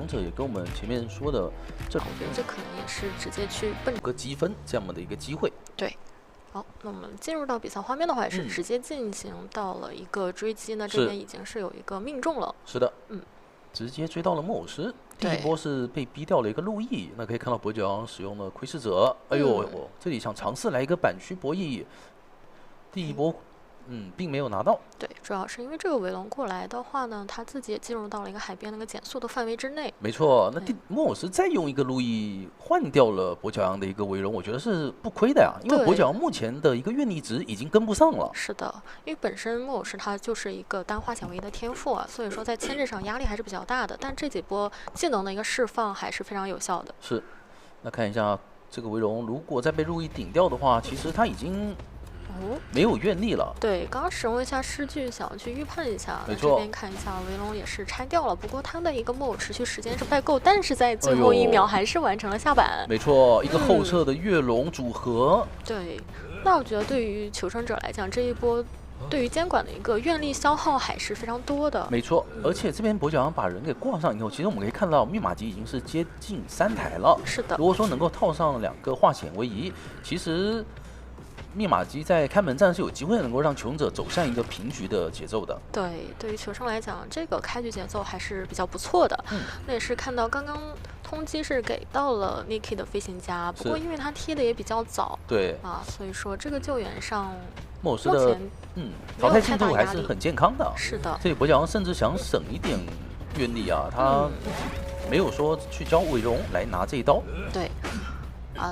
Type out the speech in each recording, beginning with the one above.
勇者也跟我們前面說的，這可能也是直接去奔个积分這樣的一個機會。對。好，那我們進入到比賽畫面的話，也是直接進行到了一個追擊。那這邊已經是有一個命中了。是的，直接追到了木偶師。第一波是被逼掉了一個路易，那可以看到跛腳羊使用了窺視者。哎呦，這裡想嘗試來一個板區博弈，第一波。並沒有拿到。對，主要是因為這個尾龍過來的話呢，他自己也進入到了一個海邊那個減速的範圍之內。沒錯，那木偶師再用一個路易換掉了跛腳羊的一個尾龍，我覺得是不虧的呀，因為跛腳羊目前的一個願力值已經跟不上了。是的，因為本身木偶師他就是一個單花顯位的天賦啊，所以說在牽制上壓力還是比較大的。但這幾波技能的一個釋放還是非常有效的。是，那看一下這個尾龍，如果再被路易頂掉的話，其實他已經。沒有願力了。對，剛剛使用一下詩句，想要去預判一下。沒錯。這邊看一下，尾龍也是拆掉了，不過他的一個木偶持續時間是不太夠，但是在最後一秒還是完成了下板。沒錯，一個後撤的躍龍組合。對，那我覺得對於求生者來講，這一波對於監管的一個願力消耗還是非常多的。沒錯，而且這邊跛腳羊把人給掛上以後，其實我們可以看到密碼機已經是接近3台了。是的。如果說能夠套上2個化險為夷，其實。密碼機在開門戰是有機會能夠讓求生者走向一個平局的節奏的。對，對於求生來講，這個開局節奏還是比較不錯的。那也是看到剛剛通緝是給到了 Niki 的飛行家，不過因為他貼的也比較早，對啊，所以說這個救援上目前淘汰進度還是很健康的。是的，這裡跛腳羊甚至想省一點願力啊，他沒有說去教尾龍來拿這一刀。對。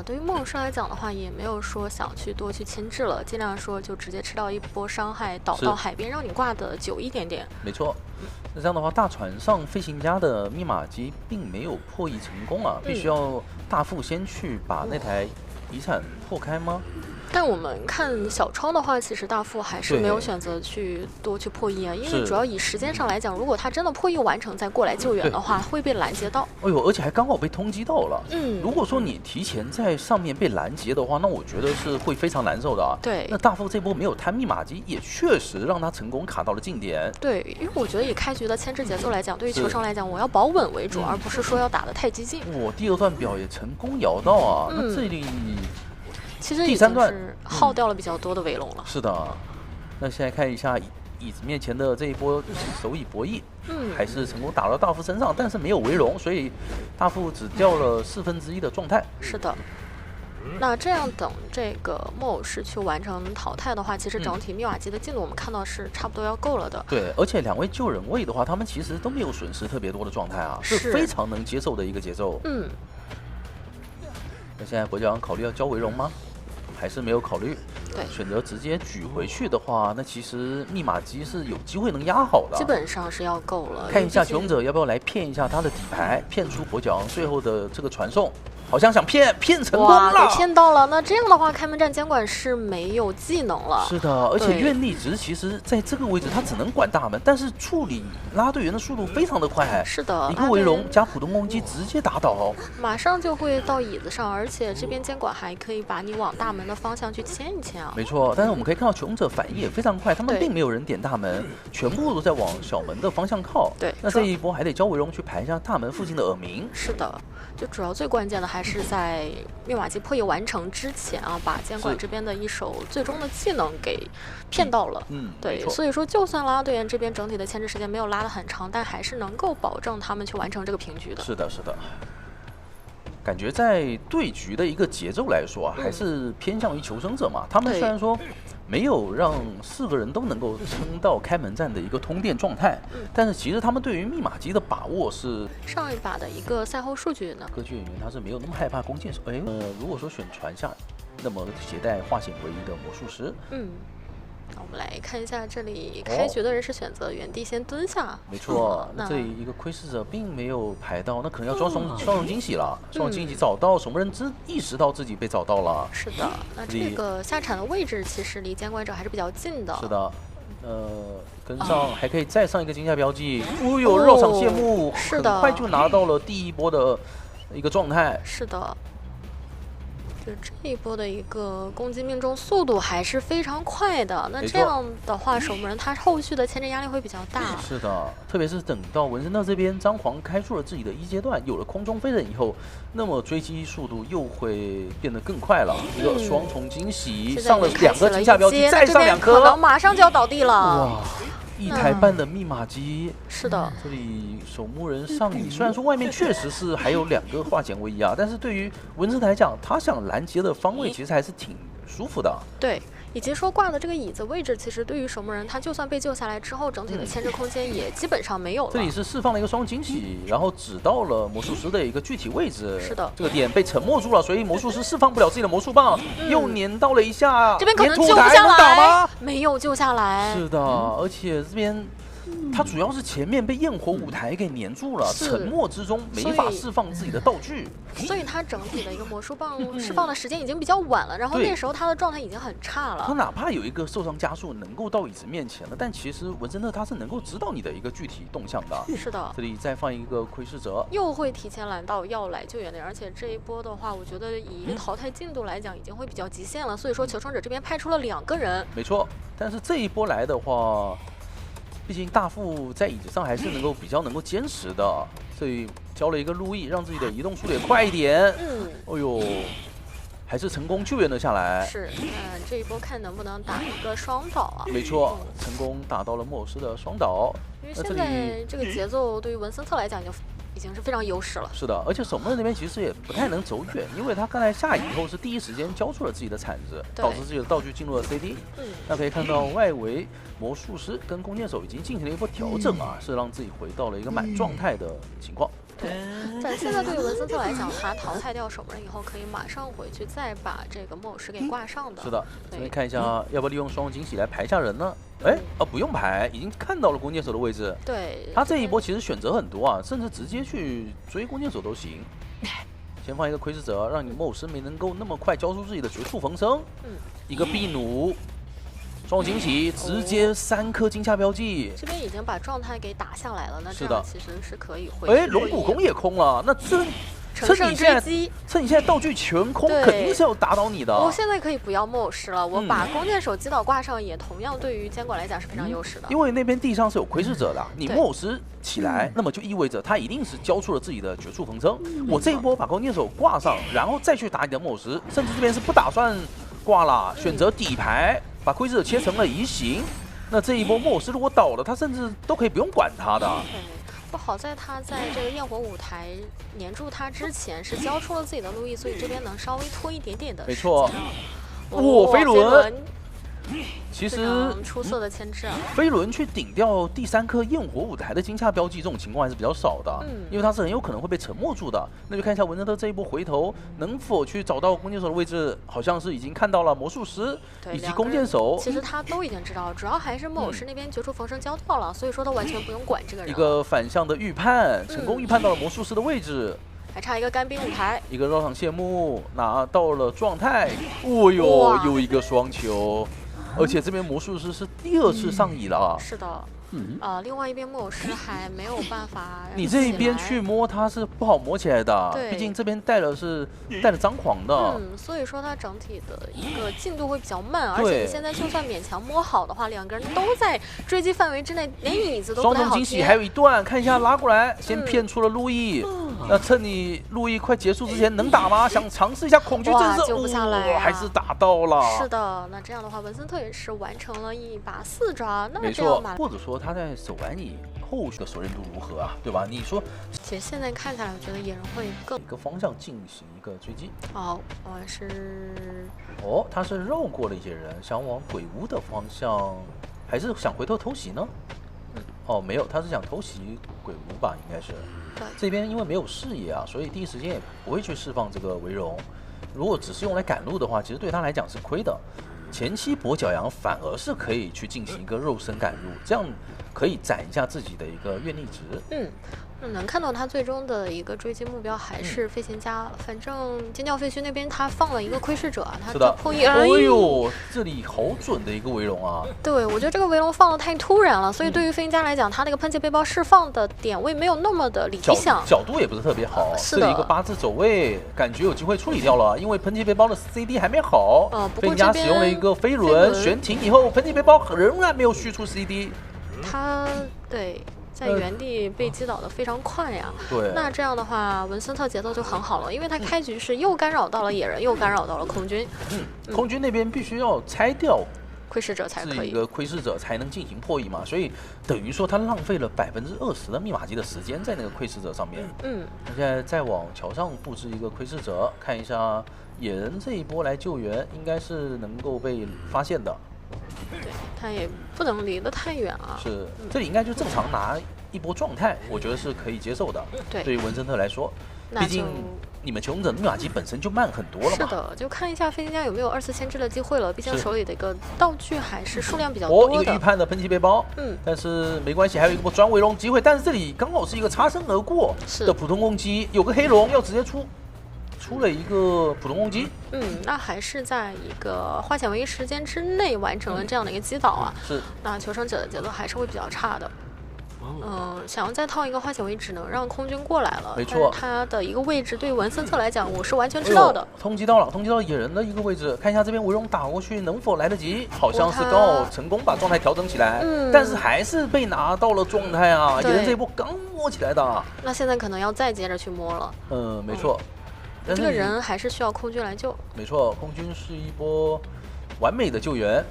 對於木偶師來講的話，也沒有說想去多去牽制了，盡量說就直接吃到一波傷害，倒到海邊，讓你掛的久一點點。沒錯，那這樣的話，大船上飛行家的密碼機並沒有破譯成功啊，必須要大副先去把那台遺產破開嗎？但我們看小窗的話，其實大副還是沒有選擇去多去破譯啊，因為主要以時間上來講，如果他真的破譯完成再過來救援的話，會被攔截到。哎呦，而且還剛好被通緝到了。如果說你提前在上面被攔截的話，那我覺得是會非常難受的啊。對。那大副這波沒有貪密碼機，也確實讓他成功卡到了近點。對，因為我覺得以開局的牽制節奏來講，對於求生來講，我要保穩為主，而不是說要打得太激進。我第2段表也成功搖到啊，那這裡。其實已經是耗掉了比較多的尾龍了。是的，那現在看一下椅子面前的這一波手椅博弈，還是成功打到大副身上，但是沒有尾龍，所以大副只掉了1/4的狀態。是的，那這樣等這個木偶師去完成淘汰的話，其實整體密碼機的進度我們看到是差不多要夠了的。對，而且2位救人位的話，他們其實都沒有損失特別多的狀態啊，是非常能接受的一個節奏。那現在跛腳羊考慮要交尾龍嗎？還是沒有考慮？對，選擇直接舉回去的話，那其實密碼機是有機會能壓好的。基本上是要夠了。看一下求生者要不要來騙一下他的底牌，騙出跛腳羊最後的這個傳送。好像想騙成功了，給騙到了。那這樣的話，開門戰監管是沒有技能了。是的，而且願力值其實在這個位置，他只能管大門，但是處理拉隊員的速度非常的快。是的，一個尾龍加普通攻擊直接打倒，馬上就會到椅子上，而且這邊監管還可以把你往大門的方向去牽一牽啊。沒錯，但是我們可以看到求生者反應也非常快，他們並沒有人點大門，全部都在往小門的方向靠。對，那這一波還得交尾龍去排一下大門附近的耳鳴。是的，就主要最關鍵的還是在密碼機破譯完成之前啊，把監管這邊的一手最終的技能給騙到了。對，所以說就算拉拉隊員這邊整體的牽制時間沒有拉得很長，但還是能夠保證他們去完成這個平局的。是的，是的。感覺在對局的一個節奏來說啊，還是偏向於求生者嘛。他們雖然說沒有讓4個人都能夠撐到開門戰的一個通電狀態，但是其實他們對於密碼機的把握是上一把的一個賽後數據呢。歌劇演員他是沒有那麼害怕弓箭手。如果說選傳下，那麼攜帶化險為夷的魔術師。我們來看一下這裡開局的人是選擇原地先蹲下。沒錯，那這裡一個窺視者並沒有排到，那可能要裝雙重驚喜了。雙重驚喜找到守門人意識到自己被找到了。是的，那這個下場的位置其實離監管者還是比較近的。是的，跟上還可以再上一個驚嚇標記。哦呦，繞場謝幕，很快就拿到了第一波的一個狀態。是的。是這一波的一個攻擊命中速度還是非常快的。那這樣的話，守門人他後續的牽制壓力會比較大。是的，特別是等到文森特這邊張皇開出了自己的1階段，有了空中飛人以後，那麼追擊速度又會變得更快了。一個双重驚喜，上了2個驚嚇標記，再上2顆，可能馬上就要倒地了。哇！1台半的密碼機，是的，這裡守墓人上椅，雖然說外面確實是還有2個化繭位啊，但是對於文森特來講，他想攔截的方位其實還是挺舒服的。對，以及說掛的這個椅子位置，其實對於守墓人，他就算被救下來之後，整體的牽制空間也基本上沒有了。這裡是釋放了一個雙驚喜，然後指到了魔術師的一個具體位置。是的，這個點被沉默住了，所以魔術師釋放不了自己的魔術棒，又粘到了一下。這邊可能救不下來，沒有救下來。是的，而且這邊。他主要是前面被焰火舞台給黏住了，沉默之中沒法釋放自己的道具，所以他整體的一個魔術棒釋放的時間已經比較晚了，然後那時候他的狀態已經很差了。他哪怕有一個受傷加速能夠到椅子面前了，但其實文森特他是能夠知道你的一個具體動向的。是的，這裡再放一個窥視者，又會提前攔到要來救援的人，而且這一波的話，我覺得以淘汰進度來講，已經會比較極限了。所以說求生者這邊派出了2個人，沒錯。但是這一波來的話，畢竟大副在椅子上還是能夠比較能夠堅持的，所以交了一個路易，讓自己的移動速度也快一點。哎呦，還是成功救援了下來。是，那這一波看能不能打一個雙倒啊？沒錯，成功打到了莫斯的雙倒。因为现在这个节奏对于文森特来講就已經是非常優勢了。是的，而且守門人那邊其實也不太能走遠，因為他剛才下以後是第一時間交出了自己的鏟子，導致自己的道具進入了 CD。那可以看到外圍魔術師跟弓箭手已經進行了一波調整啊，是讓自己回到了一個滿狀態的情況。對，但現在對於文森特來講，他淘汰掉守門人以後，可以馬上回去再把這個莫師給掛上的。是的，這邊看一下，要不要利用雙驚喜來排下人呢？哎，不用排，已經看到了弓箭手的位置。對，他這一波其實選擇很多啊，甚至直接去追弓箭手都行。先放一個窺視者，讓你莫師沒能夠那麼快交出自己的絕處逢生。一個秘弩。雙驚喜，直接3顆驚嚇標記。這邊已經把狀態給打下來了，那這樣其實是可以回。哎，龍骨弓也空了，那這趁你現在道具全空，肯定是要打倒你的。我現在可以不要莫師了，我把弓箭手擊倒掛上，也同樣對於監管來講是非常優勢的。因為那邊地上是有窺視者的，你莫師起來，那麼就意味着他一定是交出了自己的絕處逢生。我這一波把弓箭手掛上，然後再去打你的莫師，甚至這邊是不打算掛了，選擇底牌。把窺視者切成了移形，那這一波莫師如果倒了，他甚至都可以不用管他的。不好在他在這個焰火舞台黏住他之前是交出了自己的路易，所以這邊能稍微拖一點點的。沒錯，哇，飛輪。其實出色的牽制啊！飛輪去頂掉第3顆焰火舞台的驚嚇標記，這種情況還是比較少的，因為它是很有可能會被沉默住的。那就看一下文森特這一波回頭能否去找到弓箭手的位置，好像是已經看到了魔術師以及弓箭手。其實他都已經知道，主要還是莫師那邊絕處逢生交到了，所以說他完全不用管這個人。一個反向的預判，成功預判到了魔術師的位置。還差一個乾冰舞台，一個繞場謝幕，拿到了狀態。哦呦，又一個雙球。而且這邊魔術師是第2次上椅了。是的。另外一邊莫師還沒有辦法。你這一邊去摸它是不好摸起來的，畢竟這邊帶了張狂的。所以說它整體的一個進度會比較慢，而且你現在就算勉強摸好的話，2個人都在追擊範圍之內，連椅子都不太好接。雙重驚喜還有一段，看一下拉過來，先騙出了路易。那趁你路易快結束之前能打嗎？想嘗試一下恐懼震懾，救不下來啊，還是打到了。是的，那這樣的話，文森特也是完成了一把4抓。那麼這樣或者說他在手完以後續的熟練度如何啊？對吧？你說，其實現在看起來，我覺得野人會更一個方向進行一個追擊。他是繞過了一些人，想往鬼屋的方向，還是想回頭偷襲呢？沒有，他是想偷襲鬼屋吧？應該是。這邊因為沒有視野啊，所以第一時間也不會去釋放這個圍容。如果只是用來趕路的話，其實對他來講是虧的。前期跛腳羊反而是可以去進行一個肉身趕入，這樣可以攢一下自己的一個願力值。能看到他最終的一個追擊目標還是飛行家。反正尖叫廢墟那邊他放了一個窺視者啊，他就破譯而已。哎呦，這裡好準的一個圍龍啊！對，我覺得這個圍龍放得太突然了，所以對於飛行家來講，他那個噴氣背包釋放的點位沒有那麼的理想，角度也不是特別好。是的，這裡一個8字走位，感覺有機會處理掉了，因為噴氣背包的 CD 還沒好。飛行家使用了一個飛輪懸停以後，噴氣背包仍然沒有續出 CD。他對。在原地被擊倒的非常快呀，對，那這樣的話，文森特節奏就很好了，因為他開局是又干擾到了野人，又干擾到了空軍。空軍那邊必須要拆掉窺視者才可以，一個窺視者才能進行破譯嘛，所以等於說他浪費了20%的密碼機的時間在那個窺視者上面。他現在再往橋上布置一個窺視者，看一下野人這一波來救援，應該是能夠被發現的。對，他也不能離得太遠啊。是，這裡應該就正常拿一波狀態，我覺得是可以接受的。對於文森特來說，畢竟你們求生者的密碼機本身就慢很多了嘛。是的，就看一下飛行家有沒有2次牽制的機會了。畢竟手裡的一個道具還是數量比較多的。一個預判的噴氣背包，但是沒關係，還有一個專圍龍機會。但是這裡剛好是一個擦身而過的普通攻擊，有個黑龍要直接出了一個普通攻擊，那還是在一個化險为夷時間之內完成了這樣的一個擊倒啊。是，那求生者的節奏還是會比較差的。想要再套一個化險為夷，只能讓空軍過來了。沒錯，他的一個位置對於文森特來講，我是完全知道的。通緝到野人的一個位置，看一下這邊圍龍打過去能否來得及，好像是剛好成功把狀態調整起來，但是還是被拿到了狀態啊。野人這一波剛摸起來的，那現在可能要再接着去摸了。沒錯。這個人還是需要空軍來救。沒錯，空軍是一波完美的救援，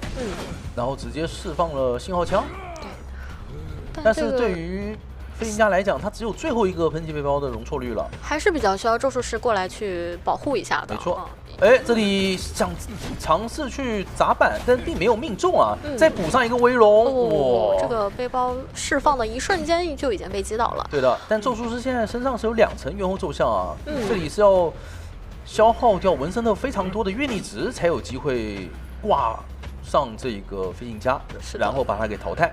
然後直接釋放了信號槍。對，但是對於飛行家來講，他只有最後一個噴氣背包的容錯率了，還是比較需要咒術師過來去保護一下的。沒錯，這裡想嘗試去砸板，但並沒有命中啊！再補上一個圍龍，這個背包釋放的一瞬間就已經被擊倒了。對的，但咒術師現在身上是有2層猿猴奏像啊，這裡是要消耗掉文森特非常多的願力值，才有機會掛上這個飛行家，然後把他給淘汰。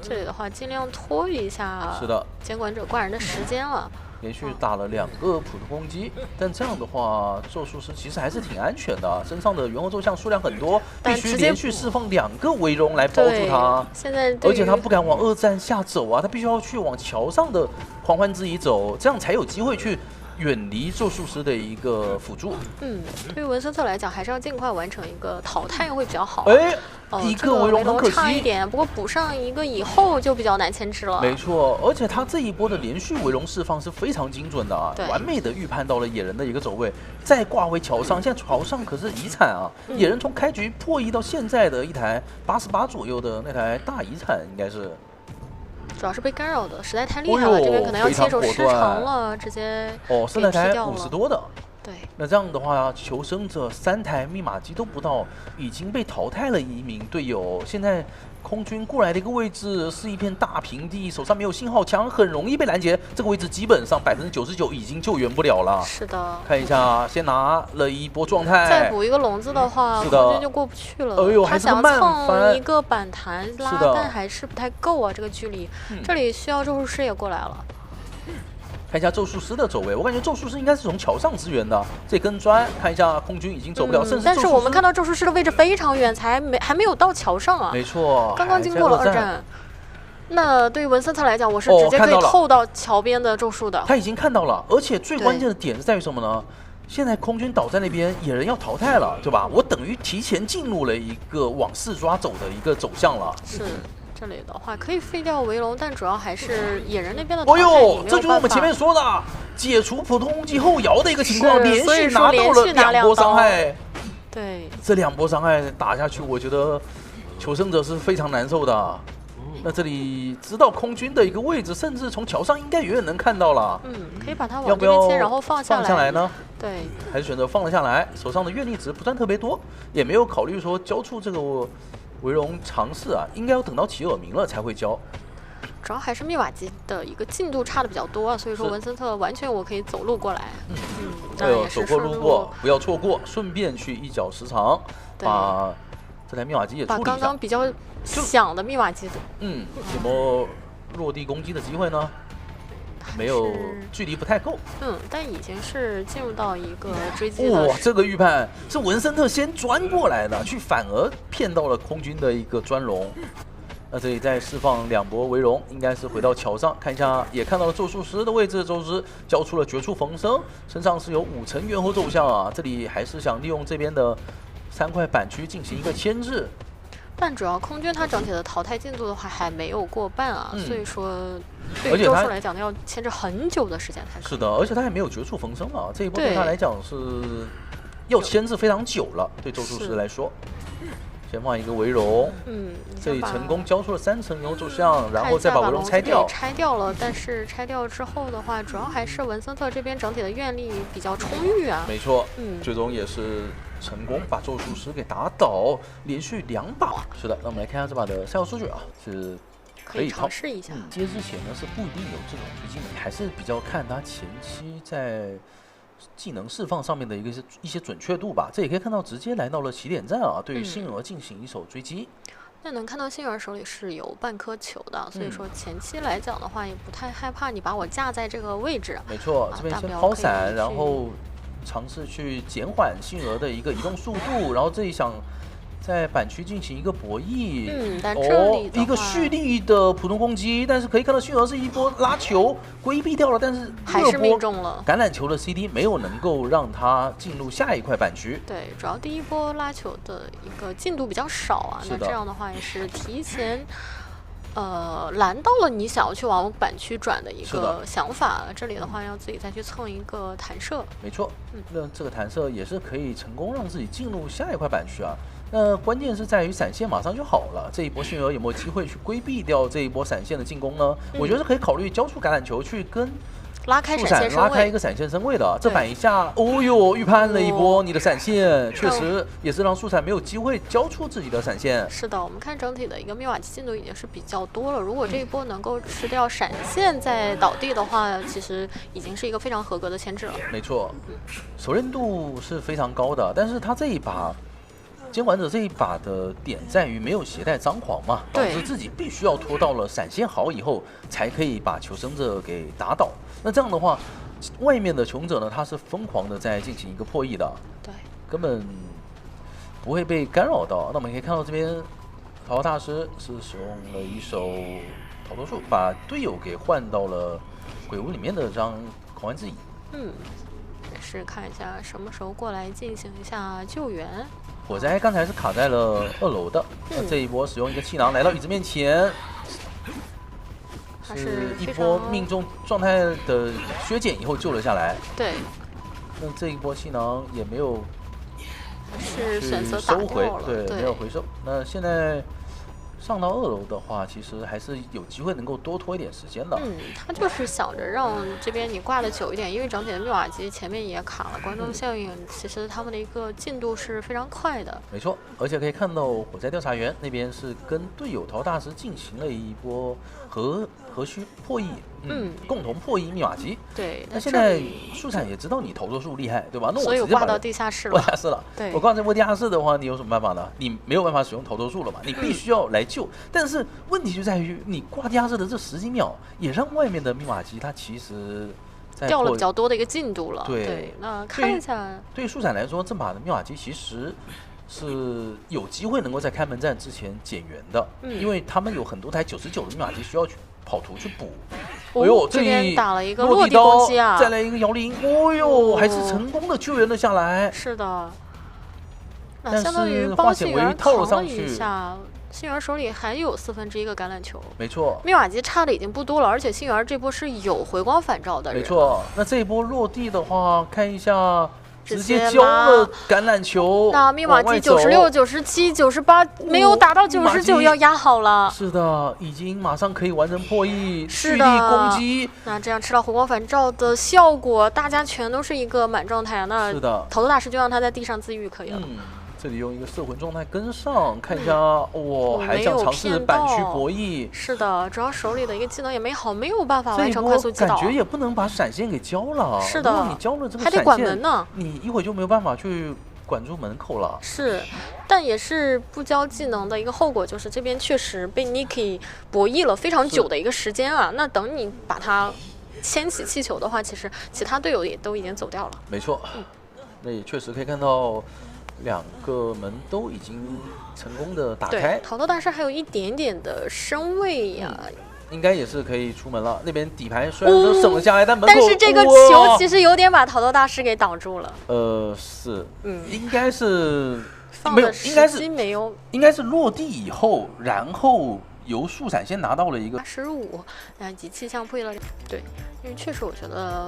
這裡的話盡量拖一下，是的，監管者掛人的時間了。連續打了2個普通攻擊，但這樣的話，咒術師其實還是挺安全的，身上的猿猴奏像數量很多，必須連續釋放2個圍龍來包住他。現在，而且他不敢往2站下走啊，他必須要去往橋上的狂歡之椅走，這樣才有機會去遠離咒術師的一個輔助。對於文森特來講，還是要盡快完成一個淘汰會比較好。一個圍龍很可惜，差一點，不過補上一個以後就比較難牽制了。沒錯，而且他這一波的連續圍龍釋放是非常精準的啊，完美的預判到了野人的一個走位，再掛回橋上。現在橋上可是遺產啊，野人從開局破譯到現在的一台88左右的那台大遺產，應該是。主要是被干擾的實在太厲害了，這邊可能要接手失常了，直接是那台50多的。對，那這樣的話，求生者3台密碼機都不到，已經被淘汰了一名隊友。現在空軍過來的一個位置是一片大平地，手上沒有信號槍，很容易被攔截。這個位置基本上99%已經救援不了了。是的，看一下，先拿了一波狀態，再補一個籠子的話，空軍就過不去了。他想蹭一個板彈拉，但還是不太夠啊，這個距離。這裡需要咒術師也過來了。看一下咒術師的走位，我感覺咒術師應該是從橋上支援的。這根磚，看一下空軍已經走不了，甚至但是我們看到咒術師的位置非常遠，還沒有到橋上啊。沒錯，剛剛經過了2站。那對於文森特來講，我是直接可以透到橋邊的咒術的。他已經看到了，而且最關鍵的點是在於什麼呢？現在空軍倒在那邊，野人要淘汰了，對吧？我等於提前進入了一個往4抓走的一個走向了。是。這裡的話可以廢掉圍龍，但主要還是野人那邊的淘汰。這就是我們前面說的解除普通攻擊後搖的一個情況，連續拿到了2波傷害。對，這2波傷害打下去，我覺得求生者是非常難受的。那這裡知道空軍的一個位置，甚至從橋上應該遠遠能看到了。可以把它往這邊牽，然後放下來呢？對，還是選擇放了下來。手上的願力值不算特別多，也沒有考慮說交出這個圍龍嘗試啊，應該要等到齊爾明了才會交。主要還是密碼機的一個進度差的比較多啊，所以說文森特完全我可以走路過來。走過路過不要錯過，順便去一腳時長，把這台密碼機也處理一下。把剛剛比較響的密碼機的，什麼落地攻擊的機會呢？沒有，距離不太夠。但已經是進入到一個追擊了。哇，這個預判是文森特先鑽過來的，卻反而騙到了空軍的一個專龍。那這裡再釋放2波圍龍，應該是回到橋上看一下，也看到了咒術師的位置。咒術師交出了絕處逢生，身上是有5層猿猴咒像啊，這裡還是想利用這邊的3塊板區進行一個牽制。但主要空軍它整體的淘汰進度的話還沒有過半啊，所以說對於咒術來講，要牽制很久的時間才可以。是的，而且他還沒有絕處逢生啊，這一波對他來講是要牽制非常久了，對咒術師來說。先放一個圍龍，這裡成功交出了3層牛咒像，然後再把圍龍拆掉。拆掉了，但是拆掉之後的话，主要還是文森特這邊整體的願力比較充裕啊。没錯，最終也是成功把咒術師給打倒，連續2把。是的，那我們來看一下這把的賽後數據啊，是可以嘗試一下。接之前呢是不一定有這種追擊能力，還是比較看他前期在技能釋放上面的一些準確度吧。這也可以看到，直接來到了起點站啊，對於星兒進行一手追擊。那能看到星兒手裡是有半顆球的，所以說前期來講的話，也不太害怕你把我架在這個位置。沒錯，這邊先拋閃，然後嘗試去減緩星兒的一個移動速度，然後這裡想在板區進行一個博弈，但這裡一個蓄力的普通攻擊，但是可以看到星兒是一波拉球規避掉了，但是還是命中了橄欖球的 CD 沒有能夠讓他進入下一塊板區。對，主要第一波拉球的一個進度比較少啊，那這樣的話也是提前攔到了你想要去往板區轉的一個想法。這裡的話要自己再去蹭一個彈射。沒錯，那這個彈射也是可以成功讓自己進入下一塊板區啊。那關鍵是在於閃現馬上就好了，這一波星兒有沒有機會去規避掉這一波閃現的進攻呢？我覺得是可以考慮交出橄欖球去跟拉開閃現身位，拉開一個閃現身位的。這板一下，哦呦，預判了一波你的閃現，確實也是讓素閃沒有機會交出自己的閃現。是的，我們看整體的一個密碼機進度已經是比較多了，如果這一波能夠吃掉閃現再倒地的話，其實已經是一個非常合格的牽制了。沒錯，熟練度是非常高的，但是他這一把監管者這一把的點在於沒有攜帶張狂嘛，導致自己必須要拖到了閃現好以後，才可以把求生者給打倒。那這樣的話，外面的求生者呢，他是瘋狂的在進行一個破譯的，對，根本不會被干擾到。那我們可以看到這邊桃花大師是使用了一手逃脫術，把隊友給換到了鬼屋裡面的這張狂歡之椅。也是看一下什麼時候過來進行一下救援。火災剛才是卡在了2樓的，那這一波使用一個氣囊來到椅子面前，是一波命中狀態的削減以後救了下來。對，那這一波氣囊也沒有是選擇收回，對，沒有回收。那現在上到2樓的話，其實還是有機會能夠多拖一點時間的。他就是想着讓這邊你掛的久一點，因為整體的密碼機前面也卡了，觀眾效應，其實他們的一個進度是非常快的。沒錯，而且可以看到火災調查員那邊是跟隊友陶大師進行了一波和虛破譯，共同破譯密碼機。对，那現在素闪也知道你投多數厲害，對吧？那我直接掛到地下室了。地下室了。对，我掛在地下室的話，你有什麼辦法呢？你沒有辦法使用投多數了嘛？你必須要來救。但是問題就在於，你掛地下室的這10幾秒，也讓外面的密碼機它其實掉了比較多的一個進度了。對，那看一下，對於素閃來說，這把的密碼機其實是有機會能夠在開門戰之前減員的，因為他們有很多台99的密碼機需要去跑圖去補。哎呦，這邊打了一個落地攻擊啊！再來一個摇铃，哦呦，還是成功的救援了下來。是的，那相當于帮信源扛了一下。信源手裡還有1/4個橄欖球，沒錯，密碼機差的已經不多了，而且信源這波是有回光返照的人。沒錯，那這一波落地的話，看一下。直接交了橄欖球，那密碼機96、97、98沒有打到99，要壓好了。是的，已經馬上可以完成破譯，蓄力攻擊。那這樣吃到回光返照的效果，大家全都是一個滿狀態啊。那是的，头头大師就讓他在地上自愈可以了。這裡用一個攝魂狀態跟上，看一下，哇，還想嘗試板區博弈。是的，主要手裡的一個技能也沒好，沒有辦法完成快速擊倒。感覺也不能把閃現給交了。是的，你交了這個閃現，還得管門呢。你一會兒就沒有辦法去管住門口了。是，但也是不交技能的一个後果，就是這邊確實被 Niki 博弈了非常久的一個時間啊。那等你把它牽起氣球的話，其實其他隊友也都已經走掉了。沒錯，那也確實可以看到兩個門都已經成功的打開。對，桃豆大師還有一點點的身位呀。應該也是可以出門了。那邊底牌雖然說省了下來，但門口但是這個球其實有點把桃豆大師給擋住了。是，應該是放的時機沒有，應該是落地以後，然後由速閃先拿到了一個85，以氣象配了。對，因為確實我覺得。